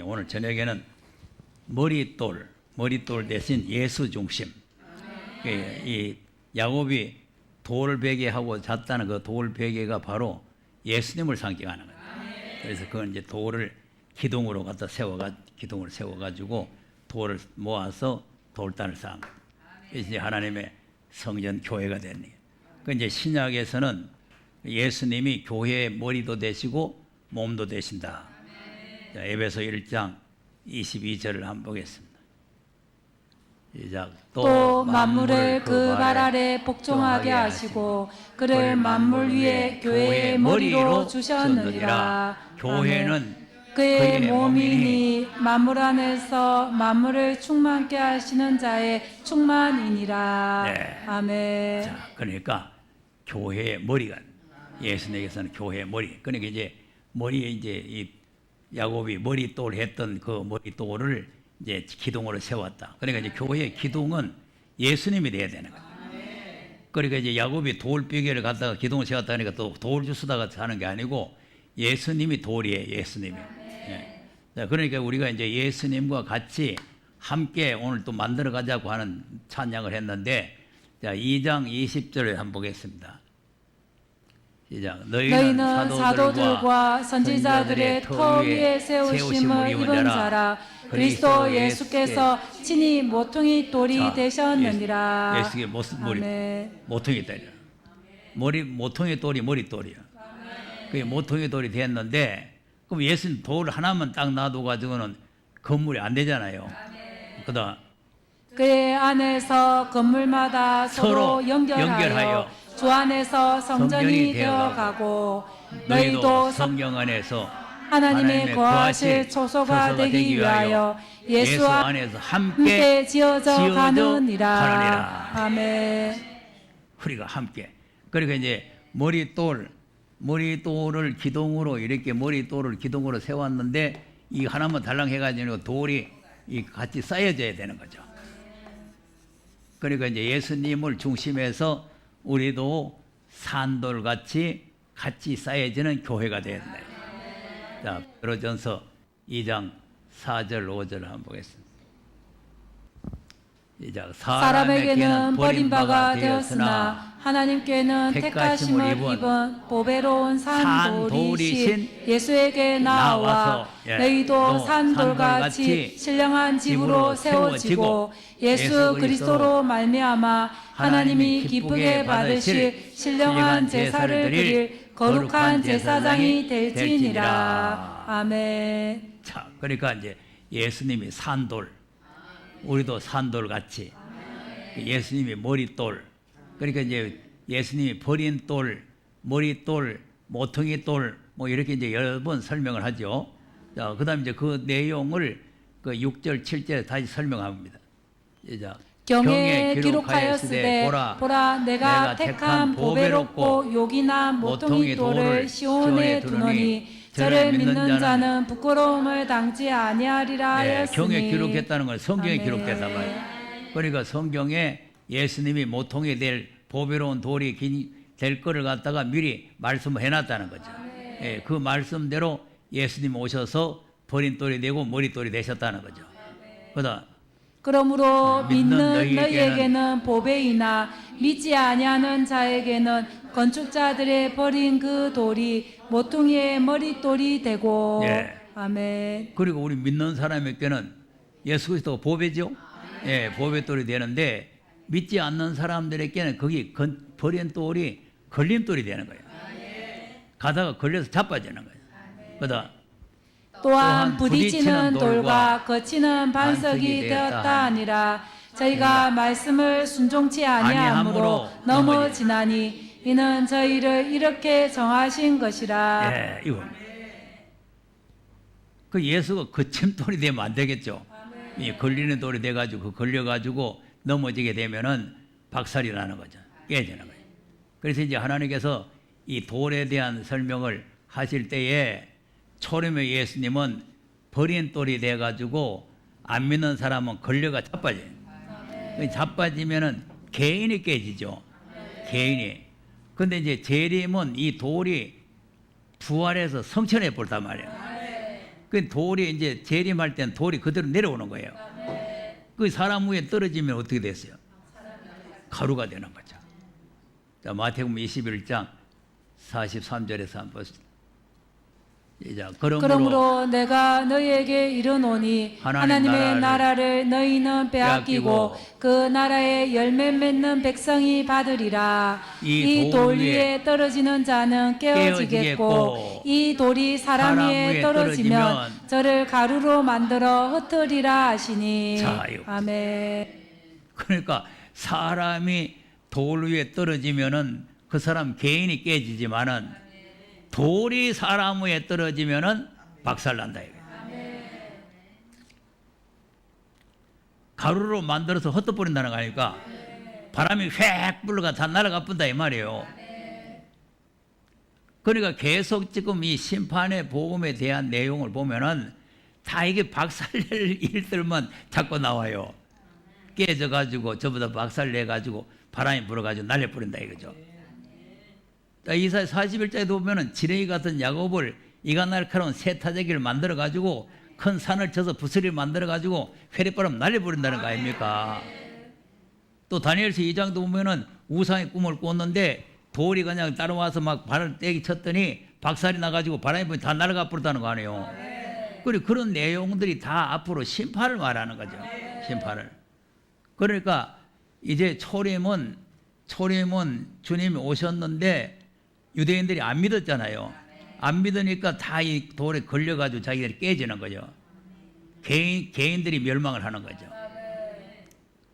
오늘 저녁에는 머릿돌 대신 예수 중심. 이 야곱이 돌베개하고 잤다는 그 돌베개가 바로 예수님을 상징하는 거예요. 그래서 그건 이제 돌을 기둥으로 갖다 기둥을 세워가지고 돌을 모아서 돌단을 쌓은 거예요. 그래서 이제 하나님의 성전 교회가 됐네요. 그 이제 신약에서는 예수님이 교회의 머리도 되시고 몸도 되신다. 자, 에베소 1장 22절을 한번 보겠습니다. 시작. 또 만물을 그 발 아래 복종하게 하시고 그를 만물 위에 교회의 머리로 주셨느니라. 교회는 그의 몸이니 만물 안에서 만물을 충만케 하시는 자의 충만이니라. 네. 아멘. 자, 그러니까 교회의 머리가 예수님께서는 교회의 머리. 그러니까 이제 머리에 이제 이 야곱이 머리돌 했던 그 머리돌을 이제 기둥으로 세웠다. 그러니까 이제 교회의 기둥은 예수님이 돼야 되는 거죠. 그러니까 이제 야곱이 돌베개를 갖다가 기둥을 세웠다 하니까 또 돌 주스다가 하는 게 아니고 예수님이 돌이에요. 예수님이. 예. 자, 그러니까 우리가 이제 예수님과 같이 함께 오늘 또 만들어 가자고 하는 찬양을 했는데, 자, 2장 20절을 한번 보겠습니다. 시작. 너희는 사도들과 선지자들의 터 위에 세우심을 입은 자라. 그리스도 예수께서 친히 모퉁이 돌이 되셨느니라. 예수의 모퉁이 돌이야. 모퉁이 돌이 머릿돌이야. 그게 모퉁이 돌이 됐는데, 그럼 예수님 돌 하나만 딱 놔둬가지고는 건물이 안 되잖아요. 그다음 그의 안에서 건물마다 서로 연결하여 주 안에서 성전이 되어가고 너희도 성령 안에서 하나님의 거하실 초소가 되기 위하여 예수 안에서 함께 지어져 가느니라. 아멘. 우리가 함께. 그러니까 이제 머릿돌을 기둥으로 이렇게 머릿돌을 기둥으로 세웠는데 이 하나만 달랑 해가지고 돌이 같이 쌓여져야 되는 거죠. 그러니까 이제 예수님을 중심해서 우리도 산돌같이 같이 쌓여지는 교회가 되야 된다. 자, 베드로전서 2장 4절 5절 한번 보겠습니다. 사람에게는 버림바가 되었으나 하나님께는 택하심을 입은 보배로운 산돌이신 예수에게 나와 너희도 산돌같이 신령한 집으로 세워지고 예수 그리스도로 말미암아 하나님이 기쁘게 받으실 신령한 제사를 드릴 거룩한 제사장이 될지니라. 아멘. 자, 그러니까 이제 예수님이 산돌, 우리도 산돌같이 예수님이 머릿돌. 그러니까 이제 예수님이 버린 돌, 머릿돌, 모퉁이 돌, 뭐 이렇게 이제 여러 번 설명을 하죠. 자, 그다음 이제 그 내용을 그 6절, 7절에 다시 설명합니다. 자, 경에 기록하였으되 보라 내가 택한 보배롭고 요긴한 모퉁이 돌을 시온에 두노니 저를 믿는 자는 부끄러움을 당치 아니하리라 하였으니. 경에 기록했다는 건 성경에 기록됐단 말이에요. 그러니까 성경에 예수님이 모퉁이 될 보배로운 돌이 될 거를 갖다가 미리 말씀을 해놨다는 거죠. 예, 그 말씀대로 예수님 오셔서 버린 돌이 되고 머릿돌이 되셨다는 거죠. 그러므로 믿는 너희에게는 보배이나 믿지 아니하는 자에게는 건축자들의 버린 그 돌이 모퉁이의 머릿돌이 되고. 예. 아멘. 그리고 우리 믿는 사람에게는 예수 그리스도가 보배죠. 예, 보배돌이 되는데 믿지 않는 사람들에게는 거기 버린 돌이 걸림돌이 되는 거예요. 가다가 걸려서 자빠지는 거예요. 또한 부딪히는 돌과 거치는 반석이 되었다 하니라. 저희가 말씀을 순종치 아니하므로 넘어지나니 이는 저희를 이렇게 정하신 것이라. 예, 이거. 그 예수가 거침돌이 되면 안 되겠죠. 이 걸리는 돌이 돼가지고 걸려가지고 넘어지게 되면은 박살이 나는 거죠. 깨지는 거예요. 그래서 이제 하나님께서 이 돌에 대한 설명을 하실 때에 초림의 예수님은 버린 돌이 돼가지고 안 믿는 사람은 걸려가 자빠져요. 자빠지면은 개인이 깨지죠. 개인이. 근데 이제 재림은 이 돌이 부활해서 성천해 볼단 말이에요. 그 돌이 이제 재림할 때는 돌이 그대로 내려오는 거예요. 그 사람 위에 떨어지면 어떻게 됐어요? 가루가 되는 거죠. 자, 마태복음 21장 43절에서 한번 보시죠. 시작. 그러므로 내가 너희에게 이르노니 하나님의 나라를 너희는 빼앗기고 그 나라의 열매 맺는 백성이 받으리라. 이 돌 위에 떨어지는 자는 깨어지겠고 이 돌이 사람 위에 떨어지면 저를 가루로 만들어 흩으리라 하시니. 아멘. 그러니까 사람이 돌 위에 떨어지면은 그 사람 개인이 깨지지만은 돌이 사람 위에 떨어지면은 박살난다 이거예요. 가루로 만들어서 흩어버린다는 거 아닙니까? 바람이 휙 불러가 다 날아가 뿐다 이 말이에요. 그러니까 계속 지금 이 심판의 복음에 대한 내용을 보면은 다 이게 박살낼 일들만 자꾸 나와요. 깨져가지고 저보다 박살내가지고 바람이 불어가지고 날려버린다 이거죠. 이사야 41장에도 보면은 지렁이 같은 야곱을 이가 날카로운 세타제기를 만들어가지고 큰 산을 쳐서 부스리를 만들어가지고 회리바람 날려버린다는 거 아닙니까? 또 다니엘서 2장도 보면은 우상의 꿈을 꿨는데 돌이 그냥 따라와서 막 발을 떼기 쳤더니 박살이 나가지고 바람이 불면 다 날아가 버렸다는 거 아니에요. 그리고 그런 내용들이 다 앞으로 심판을 말하는 거죠. 심판을. 그러니까 이제 초림은 주님이 오셨는데 유대인들이 안 믿었잖아요. 안 믿으니까 다 이 돌에 걸려가지고 자기들이 깨지는 거죠. 개인들이 멸망을 하는 거죠.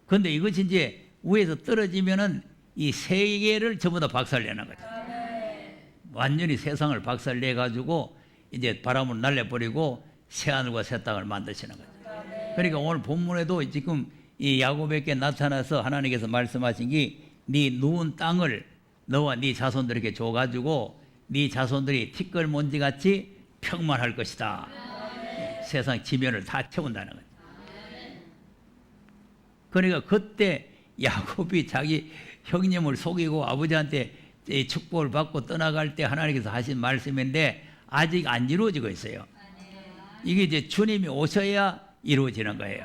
그런데 이것이 이제 위에서 떨어지면은 이 세계를 전부 다 박살내는 거죠. 완전히 세상을 박살내가지고 이제 바람을 날려버리고 새하늘과 새 땅을 만드시는 거죠. 그러니까 오늘 본문에도 지금 이 야곱에게 나타나서 하나님께서 말씀하신 게 네 누운 땅을 너와 네 자손들에게 줘가지고 네 자손들이 티끌먼지같이 평만할 것이다. 세상 지면을 다 채운다는 거죠. 그러니까 그때 야곱이 자기 형님을 속이고 아버지한테 축복을 받고 떠나갈 때 하나님께서 하신 말씀인데 아직 안 이루어지고 있어요. 이게 이제 주님이 오셔야 이루어지는 거예요.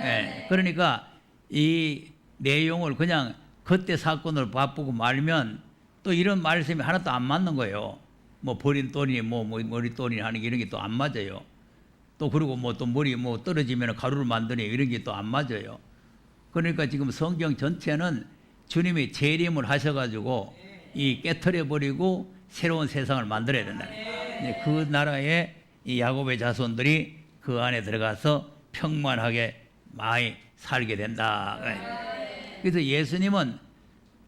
예, 그러니까 이 내용을 그냥 그때 사건을 바꾸고 말면 또 이런 말씀이 하나도 안 맞는 거예요. 뭐 버린 돈이 머리돈이 하는 게 이런 게 또 안 맞아요. 또 그리고 뭐 또 머리 뭐 떨어지면 가루를 만드니 이런 게 또 안 맞아요. 그러니까 지금 성경 전체는 주님이 재림을 하셔가지고 이 깨트려 버리고 새로운 세상을 만들어야 된다. 그 나라의 이 야곱의 자손들이 그 안에 들어가서 평만하게 많이 살게 된다. 그래서 예수님은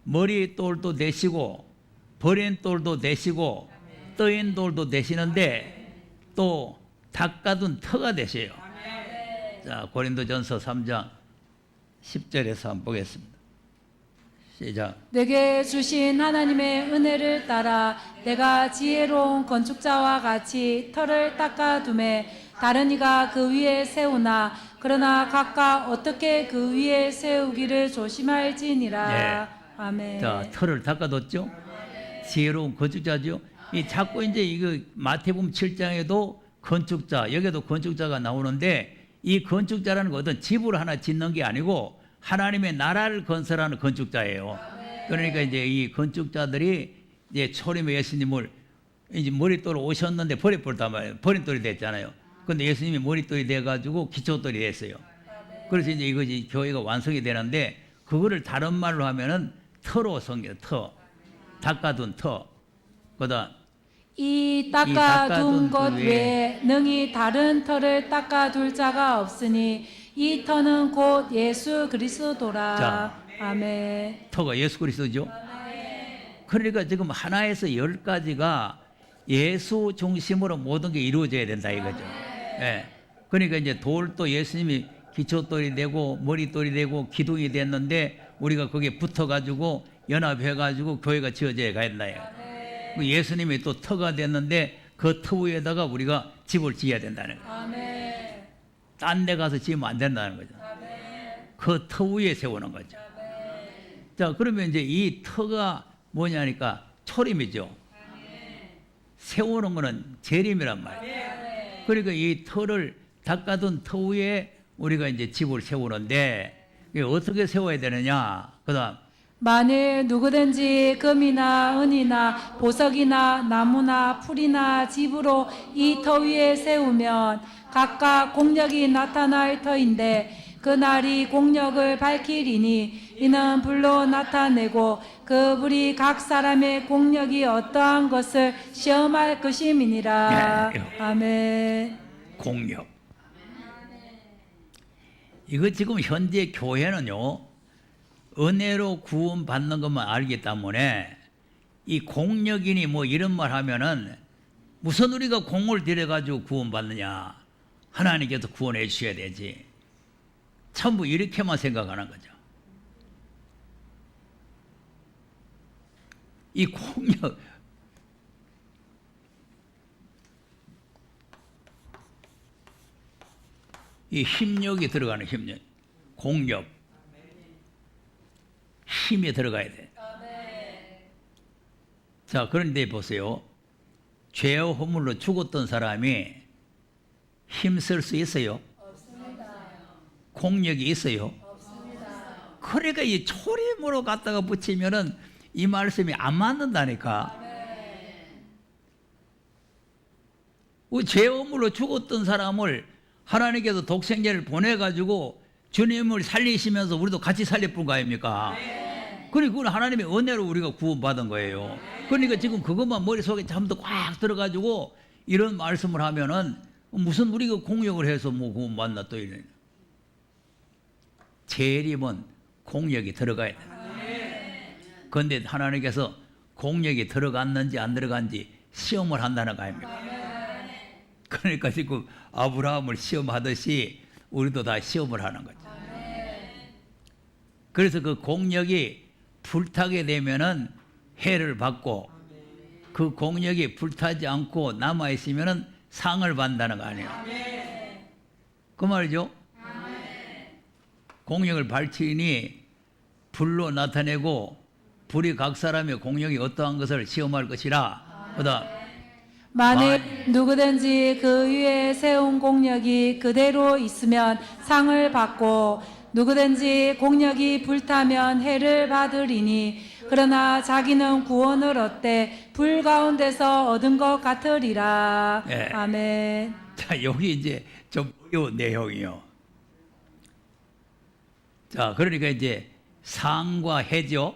머리 돌도 되시고 버린 돌도 되시고 떠인 돌도 되시는데 또 닦아둔 터가 되세요. 자, 고린도전서 3장 10절에서 한번 보겠습니다. 시작. 내게 주신 하나님의 은혜를 따라 내가 지혜로운 건축자와 같이 터를 닦아둠에 다른 이가 그 위에 세우나 그러나 각각 어떻게 그 위에 세우기를 조심할지니라. 네. 아멘. 자, 터를 닦아뒀죠. 지혜로운 건축자죠. 이 자꾸 이제 이거 마태복음 7장에도 건축자, 여기도 건축자가 나오는데 이 건축자라는 건 어떤 집을 하나 짓는 게 아니고 하나님의 나라를 건설하는 건축자예요. 그러니까 이제 이 건축자들이 이제 초림의 예수님을 이제 머릿돌 오셨는데 버려버렸단 말이에요. 버린돌이 됐잖아요. 근데 예수님이 머릿돌이 돼가지고 기초돌이 됐어요. 그래서 이제 이것이 교회가 완성이 되는데 그거를 다른 말로 하면은 터로 섬겨, 터. 닦아둔 터. 그다음 이 닦아둔 것 외에 능히 다른 터를 닦아둘 자가 없으니 이 터는 곧 예수 그리스도라. 자, 아멘. 터가 예수 그리스도죠. 그러니까 지금 하나에서 10가지가 예수 중심으로 모든 게 이루어져야 된다 이거죠. 예. 그러니까 이제 돌도 예수님이 기초돌이 되고 머리돌이 되고 기둥이 됐는데 우리가 거기에 붙어가지고 연합해가지고 교회가 지어져야 된다. 예수님이 또 터가 됐는데 그 터 위에다가 우리가 집을 지어야 된다는 거예요. 딴 데 가서 지으면 안 된다는 거죠. 그 터 위에 세우는 거죠. 자, 그러면 이제 이 터가 뭐냐니까 초림이죠. 세우는 거는 재림이란 말이에요. 그러니까 이 터를 닦아둔 터 위에 우리가 이제 집을 세우는데 이게 어떻게 세워야 되느냐? 그다음 만일 누구든지 금이나 은이나 보석이나 나무나 풀이나 집으로 이 터 위에 세우면 각각 공력이 나타날 터인데 그 날이 공력을 밝히리니 이는 불로 나타내고 그 불이 각 사람의 공력이 어떠한 것을 시험할 것임이니라. 네. 아멘. 공력. 이거 지금 현재 교회는요, 은혜로 구원받는 것만 알기 때문에 이 공력이니 뭐 이런 말 하면은 무슨 우리가 공을 들여가지고 구원받느냐. 하나님께서 구원해 주셔야 되지. 전부 이렇게만 생각하는 거죠. 이 공력, 이 힘력이 들어가는 힘력, 공력, 힘이 들어가야 돼. 자, 그런데 보세요. 죄와 허물로 죽었던 사람이 힘쓸 수 있어요? 공력이 있어요? 그러니까 이 초림으로 갖다가 붙이면은 이 말씀이 안 맞는다니까. 죄와 허물로 죽었던 사람을 하나님께서 독생자를 보내가지고 주님을 살리시면서 우리도 같이 살릴 뿐 아닙니까? 그러니까 그건 하나님의 은혜로 우리가 구원받은 거예요. 그러니까 지금 그것만 머릿속에 잠도 꽉 들어가지고 이런 말씀을 하면은 무슨 우리가 공력을 해서 뭐 구원받나 또 이래. 재림은 공력이 들어가야 돼. 그런데 하나님께서 공력이 들어갔는지 안 들어간지 시험을 한다는 거 아닙니까? 그러니까 지금 아브라함을 시험하듯이 우리도 다 시험을 하는 거죠. 그래서 그 공력이 불타게 되면은 해를 받고 그 공력이 불타지 않고 남아 있으면은 상을 받는다는 거 아니에요. 그 말이죠. 공력을 밝히니 불로 나타내고 불이 각 사람의 공력이 어떠한 것을 시험할 것이라. 그다음 만일 누구든지 그 위에 세운 공력이 그대로 있으면 상을 받고 누구든지 공력이 불타면 해를 받으리니 그러나 자기는 구원을 얻되 불 가운데서 얻은 것 같으리라. 네. 아멘. 자, 여기 이제 좀 어려운 내용이요. 자, 그러니까 이제 상과 해죠.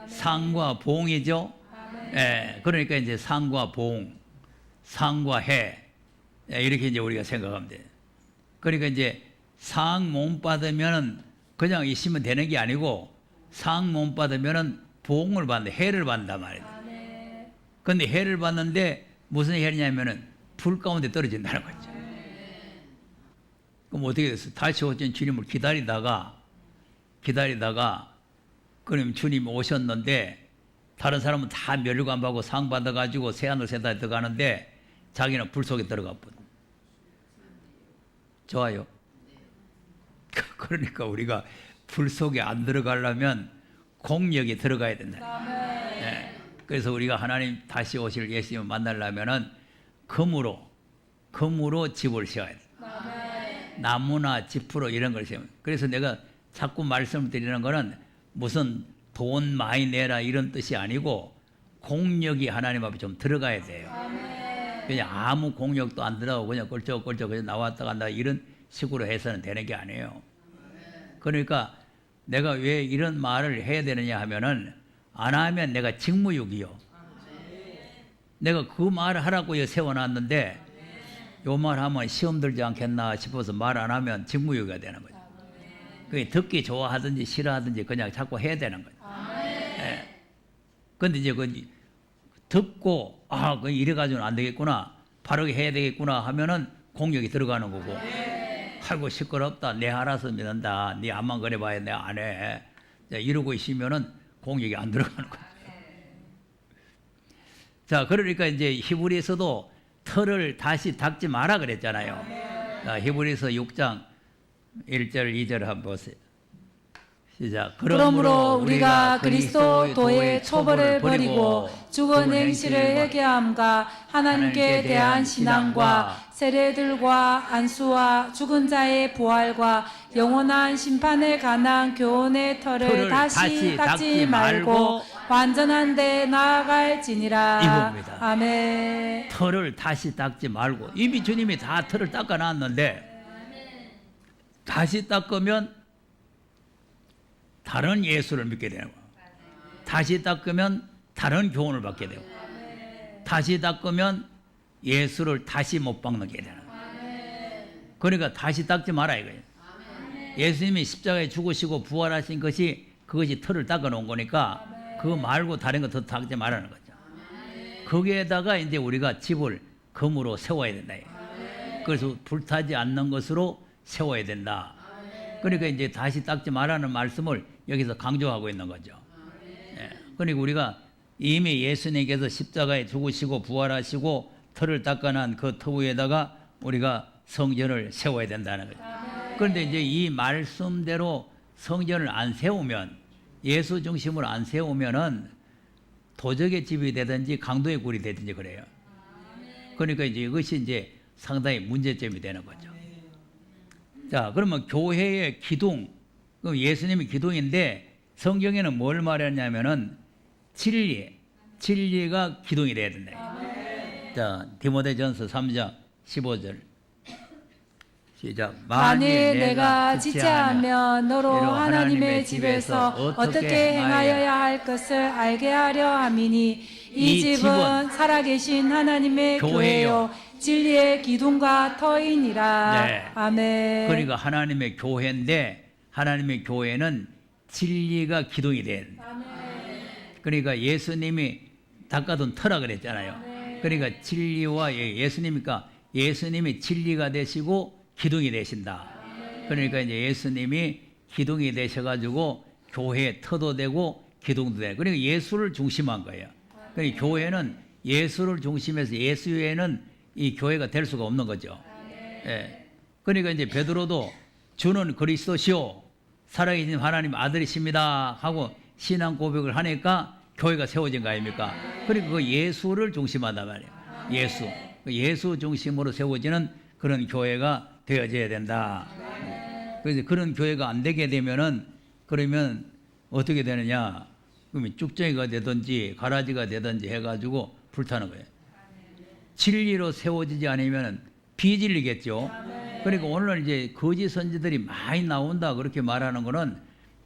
상과 봉이죠. 예, 그러니까 이제 상과 봉, 상과 해. 예, 이렇게 이제 우리가 생각하면 돼. 그러니까 이제 상 못 받으면은 그냥 있으면 되는 게 아니고 상 못 받으면은 봉을 받는, 해를 받는단 말이에요. 근데 해를 받는데 무슨 해냐면은 불 가운데 떨어진다는 거죠. 그럼 어떻게 됐어? 다시 오신 주님을 기다리다가 그럼 주님 오셨는데 다른 사람은 다 멸류관 받고 상 받아가지고 새하늘새다 들어가는데 자기는 불 속에 들어가 버려. 좋아요. 그러니까 우리가 불 속에 안 들어가려면 공력이 들어가야 된다. 네. 그래서 우리가 하나님 다시 오실 예수님을 만나려면은 금으로 집을 세워야 돼. 나무나 지프로 이런 걸 세우면. 그래서 내가 자꾸 말씀을 드리는 거는 무슨 돈 많이 내라 이런 뜻이 아니고 공력이 하나님 앞에 좀 들어가야 돼요. 그냥 아무 공력도 안 들어가고 그냥 꼴쩍꼴쩍 그냥 나왔다 간다 이런 식으로 해서는 되는 게 아니에요. 그러니까 내가 왜 이런 말을 해야 되느냐 하면은 안 하면 내가 직무유기요. 내가 그 말을 하라고 세워놨는데 요 말 하면 시험 들지 않겠나 싶어서 말 안 하면 직무유기가 되는 거죠. 그게 듣기 좋아하든지 싫어하든지 그냥 자꾸 해야 되는 거죠. 예. 근데 이제 그 듣고 그 이래가지고는 안 되겠구나, 바르게 해야 되겠구나 하면은 공력이 들어가는 거고. 아이고 시끄럽다, 내 알아서 믿는다, 네 암만 그래봐야 내 안 해. 이러고 있으면은 공력이 안 들어가는 거죠. 자, 그러니까 이제 히브리서도 털을 다시 닦지 마라 그랬잖아요. 자, 히브리서 6장 1절 2절 한번 보세요. 시작. 그러므로 우리가 그리스도의 초벌을 버리고 죽은 행실을 회개함과 하나님께 대한 신앙과 세례들과 안수와 죽은 자의 부활과 영원한 심판에 관한 교훈의 털을 다시 닦지 말고 완전한 데 나아갈지니라. 이겁니다. 아멘. 털을 다시 닦지 말고, 이미 주님이 다 털을 닦아놨는데 다시 닦으면 다른 예수를 믿게 되는 거예요. 다시 닦으면 다른 교훈을 받게 되고, 다시 닦으면 예수를 다시 못 박는게 되는 거예요. 그러니까 다시 닦지 마라 이거예요. 예수님이 십자가에 죽으시고 부활하신 것이, 그것이 털을 닦아 놓은 거니까 그거 말고 다른 거 더 닦지 말라는 거죠. 거기에다가 이제 우리가 집을 금으로 세워야 된다. 그래서 불타지 않는 것으로 세워야 된다. 그러니까 이제 다시 닦지 말라는 말씀을 여기서 강조하고 있는 거죠. 예. 그러니까 우리가 이미 예수님께서 십자가에 죽으시고 부활하시고 털을 닦아난 그 터 위에다가 우리가 성전을 세워야 된다는 거죠. 그런데 이제 이 말씀대로 성전을 안 세우면, 예수 중심으로 안 세우면은 도적의 집이 되든지 강도의 굴이 되든지 그래요. 그러니까 이제 이것이 이제 상당히 문제점이 되는 거죠. 자, 그러면 교회의 기둥, 그럼 예수님이 기둥인데 성경에는 뭘 말했냐면은 진리가 기둥이 돼야 된다. 자, 디모데전서 3장 15절 시작. 만일 내가 지체하면 너로 하나님의 집에서 어떻게 행하여야 할 것을 알게 하려 함이니 이 집은 살아계신 하나님의 교회요 진리의 기둥과 터이니라. 네. 아멘. 그러니까 하나님의 교회인데, 하나님의 교회는 진리가 기둥이 된. 그러니까 예수님이 닦아둔 터라 그랬잖아요. 그러니까 진리와 예수님이니까 예수님이 진리가 되시고 기둥이 되신다. 그러니까 이제 예수님이 기둥이 되셔가지고 교회의 터도 되고 기둥도 되고, 그러니까 예수를 중심한 거예요. 그러니까 교회는 예수를 중심해서 예수 외에는 이 교회가 될 수가 없는 거죠. 예. 그러니까 이제 베드로도 주는 그리스도시요 살아계신 하나님 아들이십니다 하고 신앙 고백을 하니까 교회가 세워진 거 아닙니까? 그러니까 그 예수를 중심하단 말이에요. 예수 중심으로 세워지는 그런 교회가 되어져야 된다. 그래서 그런 교회가 안 되게 되면은, 그러면 어떻게 되느냐? 그러면 쭉정이가 되든지 가라지가 되든지 해가지고 불타는 거예요. 진리로 세워지지 않으면 비진리겠죠. 그러니까 오늘 이제 거짓 선지들이 많이 나온다 그렇게 말하는 거는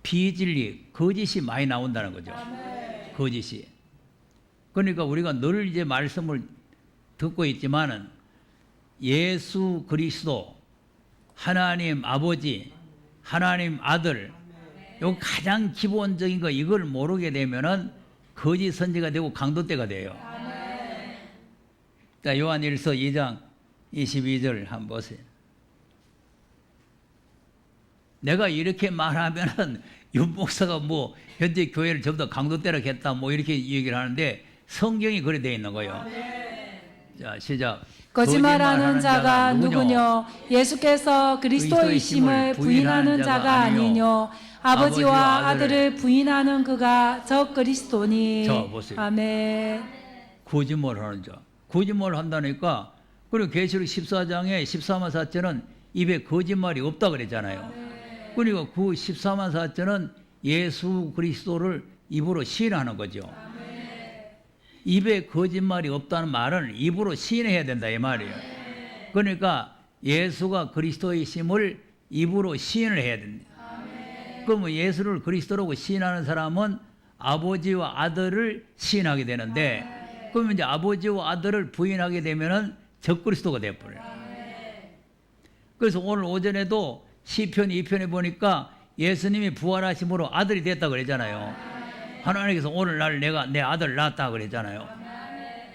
비진리, 거짓이 많이 나온다는 거죠. 거짓이. 그러니까 우리가 늘 이제 말씀을 듣고 있지만은 예수 그리스도, 하나님 아버지, 하나님 아들, 요 가장 기본적인 거, 이걸 모르게 되면은 거짓 선지가 되고 강도떼가 돼요. 자, 요한일서 2장 22절 한번 보세요. 내가 이렇게 말하면은 윤 목사가 뭐 현재 교회를 전부 다 강도떼라 했다 뭐 이렇게 얘기를 하는데 성경이 그래 되어 있는 거예요. 자, 시작. 거짓말하는 자가 누구뇨? 예수께서 그리스도이심을 부인하는 자가 아니뇨? 아버지와 아들을 부인하는 그가 저 그리스도니. 자, 보세요. 아멘. 거짓말하는 자. 거짓말 한다니까. 그리고 계시록 14장에 14만 4천은 입에 거짓말이 없다 그랬잖아요. 그러니까 그 14만 4천은 예수 그리스도를 입으로 시인하는 거죠. 입에 거짓말이 없다는 말은 입으로 시인해야 된다 이 말이에요. 그러니까 예수가 그리스도이심을 입으로 시인을 해야 된다. 그러면 예수를 그리스도라고 시인하는 사람은 아버지와 아들을 시인하게 되는데, 그러면 이제 아버지와 아들을 부인하게 되면은 적그리스도가 되어버려요. 그래서 오늘 오전에도 시편 2편에 보니까 예수님이 부활하심으로 아들이 됐다고 그랬잖아요. 하나님께서 오늘날 내가 내 아들 낳았다 그랬잖아요.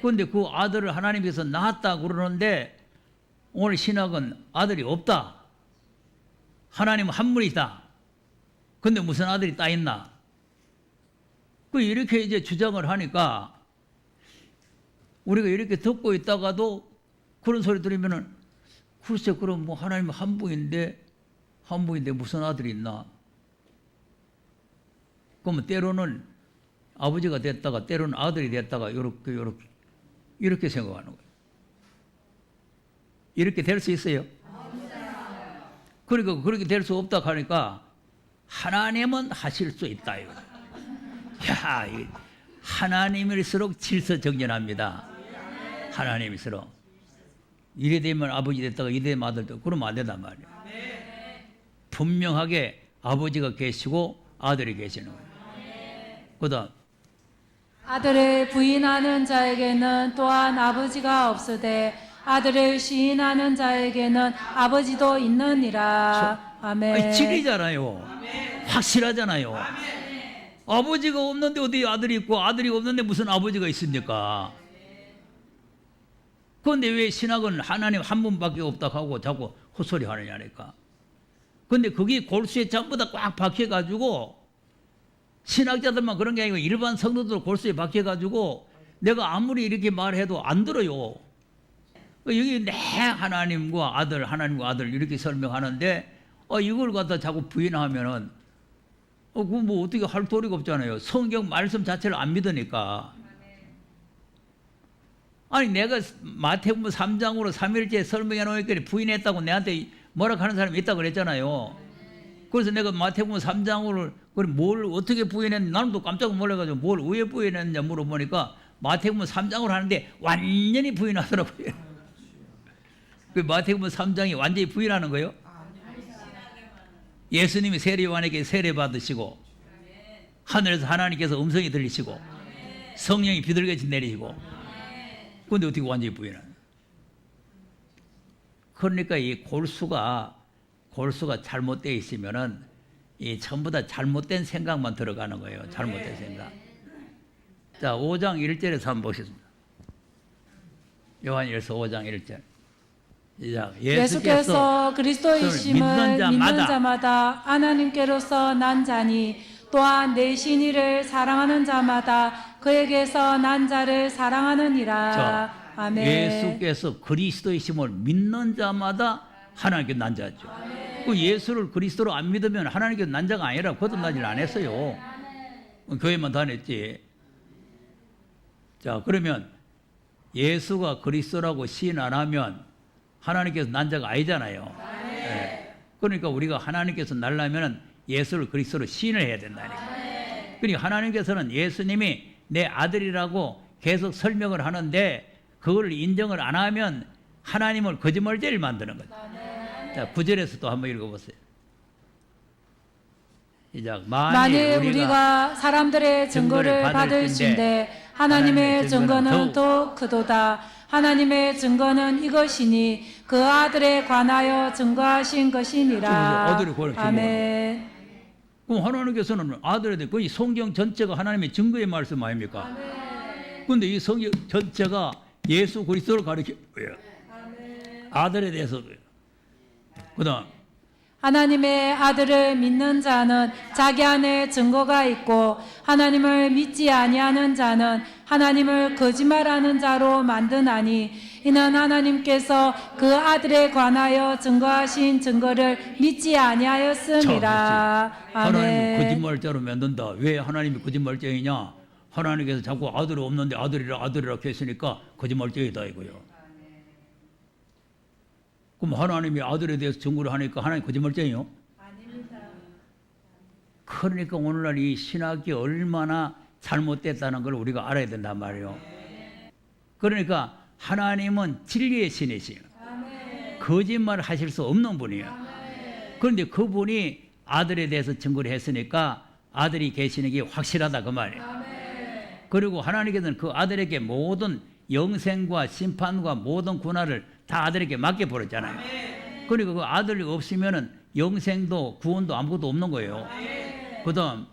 그런데 그 아들을 하나님께서 낳았다 그러는데 오늘 신학은 아들이 없다. 하나님은 한 분이다. 근데 무슨 아들이 따 있나? 그 이렇게 이제 주장을 하니까 우리가 이렇게 듣고 있다가도 그런 소리 들으면은 글쎄 그럼 뭐 하나님 한 분인데 무슨 아들이 있나? 그러면 때로는 아버지가 됐다가 때로는 아들이 됐다가 이렇게 생각하는 거예요. 이렇게 될 수 있어요? 그러니까 그렇게 될 수 없다 하니까 하나님은 하실 수 있다. 야, 하나님일수록 질서정연합니다. 하나님일수록. 이래 되면 아버지 됐다가 이래 되면 아들 됐다가 그러면 안 된단 말이에요. 분명하게 아버지가 계시고 아들이 계시는 거예요. 그다음 아들을 부인하는 자에게는 또한 아버지가 없으되 아들을 시인하는 자에게는 아버지도 있느니라. 아멘. 아니, 진리잖아요. 확실하잖아요. 아버지가 없는데 어디 아들이 있고 아들이 없는데 무슨 아버지가 있습니까? 그런데 왜 신학은 하나님 한 분밖에 없다 하고 자꾸 헛소리 하느냐니까. 그런데 그게 골수에 전부 다 꽉 박혀가지고 신학자들만 그런 게 아니고 일반 성도들 골수에 박혀가지고 내가 아무리 이렇게 말해도 안 들어요. 여기 내 하나님과 아들 이렇게 설명하는데 이걸 갖다 자꾸 부인하면은 그거 뭐 어떻게 할 도리가 없잖아요. 성경 말씀 자체를 안 믿으니까. 아니 내가 마태복음 3장으로 3일째 설명해 놓으니까 부인했다고 내한테 뭐라 하는 사람이 있다고 그랬잖아요. 그래서 내가 마태복음 3장으로 뭘 어떻게 부인했는지 나는 또 깜짝 놀라가지고 뭘 왜 부인했느냐 물어보니까 마태복음 3장으로 하는데 완전히 부인하더라고요. 그 마태복음 3장이 완전히 부인하는 거예요? 예수님이 세례요한에게 세례 받으시고 하늘에서 하나님께서 음성이 들리시고 성령이 비둘기같이 내리시고 그런데 어떻게 완전히 부인하는? 그러니까 이 골수가 잘못되어 있으면은 이 전부 다 잘못된 생각만 들어가는 거예요. 잘못된 생각. 자, 5장 1절에서 한번 보겠습니다. 요한일서 5장 1절. 예수께서 그리스도이심을 믿는 자마다 하나님께로서 난 자니 또한 내 신의를 사랑하는 자마다 그에게서 난 자를 사랑하느니라. 자, 아멘. 예수께서 그리스도이심을 믿는 자마다 하나님께 난 자죠. 그 예수를 그리스도로 안 믿으면 하나님께 난 자가 아니라 거듭나질 안 했어요. 교회만 다녔지. 자, 그러면 예수가 그리스도라고 시인 안 하면 하나님께서 난 자가 아니잖아요. 네. 그러니까 우리가 하나님께서 날라면은 예수를 그리스도로 시인을 해야 된다니까. 그러니까 하나님께서는 예수님이 내 아들이라고 계속 설명을 하는데 그걸 인정을 안 하면 하나님을 거짓말쟁이를 만드는 거죠. 자, 9절에서 또 한번 읽어보세요. 시작. 만일 우리가 사람들의 증거를 받을진대 하나님의 증거는 더 크도다. 하나님의 증거는 이것이니 그 아들에 관하여 증거하신 것이니라. 아멘. 그럼 하나님께서는 아들에 대해 거의 성경 전체가 하나님의 증거의 말씀 아닙니까? 그런데 이 성경 전체가 예수 그리스도를 가리키는 거예요. 아들에 대해서도요. 그다음 하나님의 아들을 믿는 자는 자기 안에 증거가 있고 하나님을 믿지 아니하는 자는 하나님을 거짓말하는 자로 만드나니 이는 하나님께서 그 아들에 관하여 증거하신 증거를 믿지 아니하였음이라. 하나님을 거짓말자로 만든다. 왜 하나님이 거짓말쟁이냐? 하나님께서 자꾸 아들이 없는데 아들이라 했으니까 거짓말쟁이다 이거요. 그럼 하나님이 아들에 대해서 증거를 하니까 하나님 거짓말쟁이요? 아닙니다. 그러니까 오늘날 이 신학이 얼마나 잘못됐다는 걸 우리가 알아야 된단 말이에요. 그러니까 하나님은 진리의 신이시요. 거짓말 하실 수 없는 분이에요. 그런데 그분이 아들에 대해서 증거를 했으니까 아들이 계시는 게 확실하다 그 말이에요. 그리고 하나님께서는 그 아들에게 모든 영생과 심판과 모든 군화를 다 아들에게 맡겨버렸잖아요. 그러니까 그 아들이 없으면은 영생도 구원도 아무것도 없는 거예요. 그 다음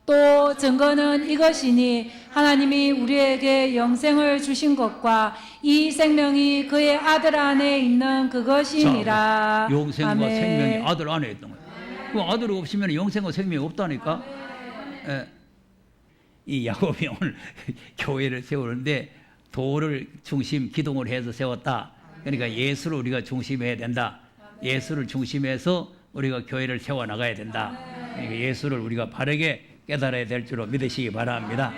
또 증거는 이것이니 하나님이 우리에게 영생을 주신 것과 이 생명이 그의 아들 안에 있는 그것이니라. 영생과 아멘. 생명이 아들 안에 있던 거예요. 그 아들이 없으면 영생과 생명이 없다니까. 이 야곱이 오늘 교회를 세우는데 도를 중심 기둥을 해서 세웠다. 그러니까 예수를 우리가 중심해야 된다. 예수를 중심해서 우리가 교회를 세워나가야 된다. 그러니까 예수를 우리가 바르게 깨달아야 될 줄로 믿으시기 바랍니다.